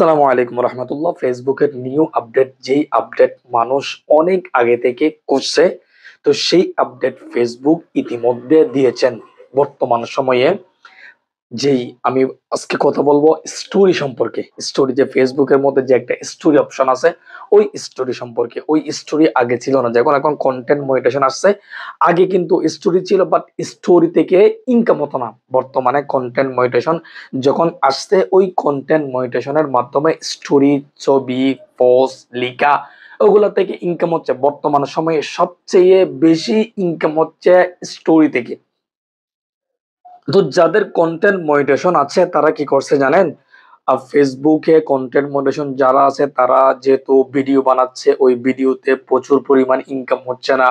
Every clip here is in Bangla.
আসসালামু আলাইকুম রহমতুল্লাহ। ফেসবুকের নিউ আপডেট, যেই আপডেট মানুষ অনেক আগে থেকে করছে, তো সেই আপডেট ফেসবুক ইতিমধ্যে দিয়েছেন বর্তমান সময়ে। যেই আমি আজকে কথা বলবো স্টোরি সম্পর্কে। স্টোরি, যে ফেসবুকের মধ্যে যে একটা স্টোরি অপশন আছে, ওই স্টোরি সম্পর্কে। ওই স্টোরি আগে ছিল না, যখন এখন কন্টেন্ট মনিটাইজেশন আসছে। আগে কিন্তু স্টোরি ছিল, বাট স্টোরি থেকে ইনকাম হতো না। বর্তমানে কন্টেন্ট মনিটাইজেশন যখন আসছে, ওই কন্টেন্ট মনিটাইজেশনের মাধ্যমে স্টোরি, ছবি, পোস্ট, লেখা, ওগুলা থেকে ইনকাম হচ্ছে। বর্তমান সময়ে সবচেয়ে বেশি ইনকাম হচ্ছে স্টোরি থেকে। তো যাদের কন্টেন্ট মনিটাইজেশন আছে তারা কি করছে জানেন? ফেসবুকে কন্টেন্ট মনিটাইজেশন যারা আছে, তারা যেহেতু ভিডিও বানাচ্ছে, ওই ভিডিওতে প্রচুর পরিমাণ ইনকাম হচ্ছে না,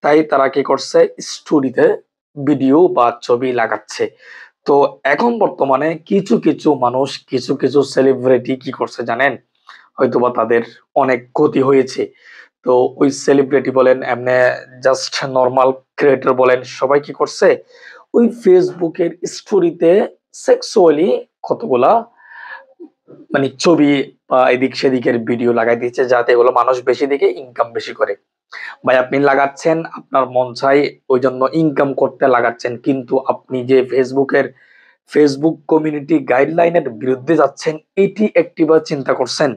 তাই তারা কি করছে, স্টোরিতে ভিডিও বা ছবি লাগাচ্ছে। তো এখন বর্তমানে কিছু কিছু মানুষ, কিছু কিছু সেলিব্রিটি কি করছে জানেন? হয়তোবা তাদের অনেক ক্ষতি হয়েছে। তো ওই সেলিব্রিটি বলেন, এমনি জাস্ট নর্মাল ক্রিয়েটর বলেন, সবাই কি করছে, ওই ফেসবুকের স্টোরিতে সেক্সুয়ালি কতগুলা মানে ছবি বা এদিক সেদিকের ভিডিও লাগাই দিচ্ছে, যাতে এগুলো মানুষ বেশি দেখে ইনকাম বেশি করে। ভাই, আপনি লাগাচ্ছেন আপনার মন চাই, ওই জন্য ইনকাম করতে লাগাচ্ছেন, কিন্তু আপনি যে ফেসবুক কমিউনিটি গাইডলাইনের বিরুদ্ধে যাচ্ছেন, এটি একটিবার চিন্তা করছেন?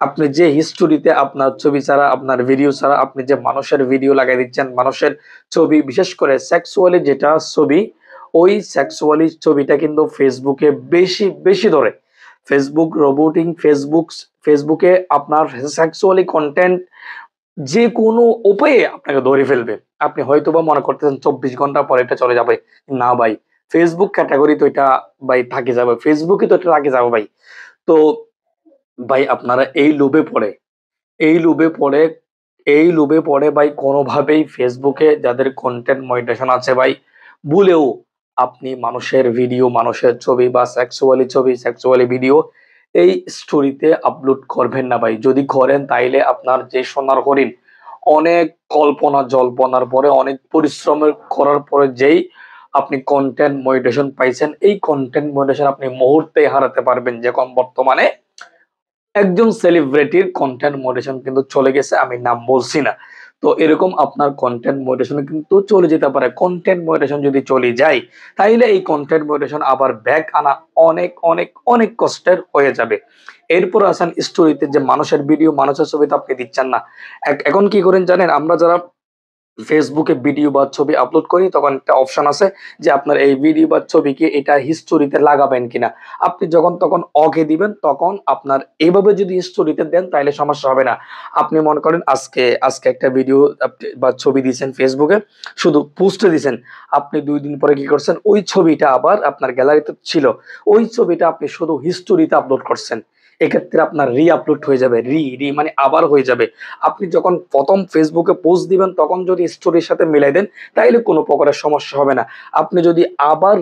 আপনি যে হিস্টোরিতে আপনার ছবি ছাড়া, আপনার ভিডিও ছাড়া আপনি যে মানুষের ভিডিও লাগাই দিচ্ছেন, মানুষের ছবি, বিশেষ করে সেক্সুয়ালি যেটা ছবি, ওই সেক্সুয়ালি ছবিটা কিন্তু ফেসবুকে বেশি বেশি ধরে। ফেসবুক রোবটিং, ফেসবুকে আপনার সেক্সুয়ালি কন্টেন্ট যে কোনো উপায়ে আপনাকে ধরে ফেলবে। আপনি হয়তোবা মনে করতেছেন 24 ঘন্টা পরে এটা চলে যাবে। না ভাই, ফেসবুক ক্যাটাগরি তো এটা ভাই থাকে যাবে, ফেসবুকে তো এটা থাকে যাবে ভাই। তো ভাই, আপনারা এই লোভে পড়ে এই লোভে পড়ে ভাই কোনোভাবেই ফেসবুকে যাদের কন্টেন্ট মনিটাইজেশন আছে ভাই, ভুলেও আপনি মানুষের ভিডিও, মানুষের ছবি বা ছবি, সেক্সুয়ালি ভিডিও এই স্টোরিতে আপলোড করবেন না ভাই। যদি করেন তাইলে আপনার যে সোনার হরিণ, অনেক কল্পনা জল্পনার পরে, অনেক পরিশ্রমের করার পরে যেই আপনি কন্টেন্ট মনিটাইজেশন পাইছেন, এই কন্টেন্ট মনিটাইজেশন আপনি মুহূর্তেই হারাতে পারবেন। যেমন বর্তমানে একজন সেলিব্রিটির কন্টেন্ট মডারেশন কিন্তু চলে গেছে, আমি নাম বলছি না। তো এরকম আপনার কন্টেন্ট মডারেশন কিন্তু চলে যেতে পারে। কন্টেন্ট মডারেশন যদি চলে যায়, তাইলে এই কন্টেন্ট মডারেশন আবার ব্যাক আনা অনেক অনেক অনেক কষ্টের হয়ে যাবে। এরপর আসেন স্টোরিতে, যে মানুষের ভিডিও, মানুষের ছবি তো আপনি দিচ্ছেন না। এখন কি করেন জানেন? আমরা যারা ফেসবুকে ভিডিও বা ছবি আপলোড করি, তখন একটা অপশন আছে যে আপনার এই ভিডিও বা ছবিকে এটা হিস্টোরিতে লাগাবেন কিনা। আপনি যখন তখন ওকে দিবেন, তখন আপনার এভাবে যদি হিস্টোরিতে দেন তাহলে সমস্যা হবে না। আপনি মনে করেন আজকে আজকে একটা ভিডিও বা ছবি দিয়েছেন ফেসবুকে, শুধু পোস্টে দিয়েছেন। আপনি 2 দিন পরে কি করছেন, ওই ছবিটা আবার আপনার গ্যালারিতে ছিল, ওই ছবিটা আপনি শুধু হিস্টোরিতে আপলোড করছেন, এক্ষেত্রে আপনার আপলোড হয়ে যাবে। মানে আবার হয়ে যাবে। আপনি যখন প্রথম ফেসবুকে পোস্ট দিবেন, তখন যদি স্টোরির সাথে মিলাই দেন, তাইলে কোনো প্রকারের সমস্যা হবে না। আপনি যদি আবার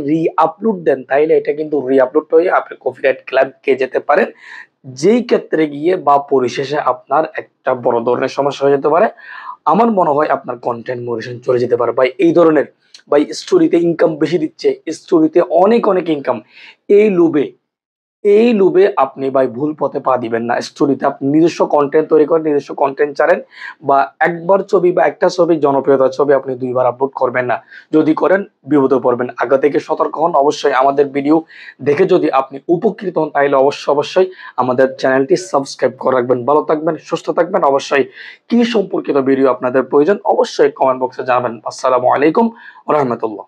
আপলোড দেন, তাইলে এটা কিন্তু আপলোড হয়ে আপনি কপিরাইট ক্লেম খেয়ে যেতে পারেন। যেই ক্ষেত্রে গিয়ে বা পরিশেষে আপনার একটা বড় ধরনের সমস্যা হয়ে যেতে পারে। আমার মনে হয় আপনার কন্টেন্ট মনিটাইজেশন চলে যেতে পারে ভাই। এই ধরনের ভাই স্টোরিতে ইনকাম বেশি দিচ্ছে, স্টোরিতে অনেক অনেক ইনকাম। এই লোভে এই লোভে আপনি ভাই ভুল পথে পা দিবেন না। স্টোরিতে আপনি নিজস্ব কন্টেন্ট তৈরি করেন, নিজস্ব কন্টেন্ট ছাড়েন, বা একবার ছবি বা একটা ছবি, জনপ্রিয়তার ছবি আপনি 2বার আপলোড করবেন না। যদি করেন বিপদে পড়বেন। আগে থেকে সতর্ক হন। অবশ্যই আমাদের ভিডিও দেখে যদি আপনি উপকৃত হন, তাহলে অবশ্যই আমাদের চ্যানেলটি সাবস্ক্রাইব করে রাখবেন। ভালো থাকবেন, সুস্থ থাকবেন। অবশ্যই কি সম্পর্কিত ভিডিও আপনাদের প্রয়োজন, অবশ্যই কমেন্ট বক্সে জানাবেন। আসসালামু আলাইকুম ওয়া রাহমাতুল্লাহ।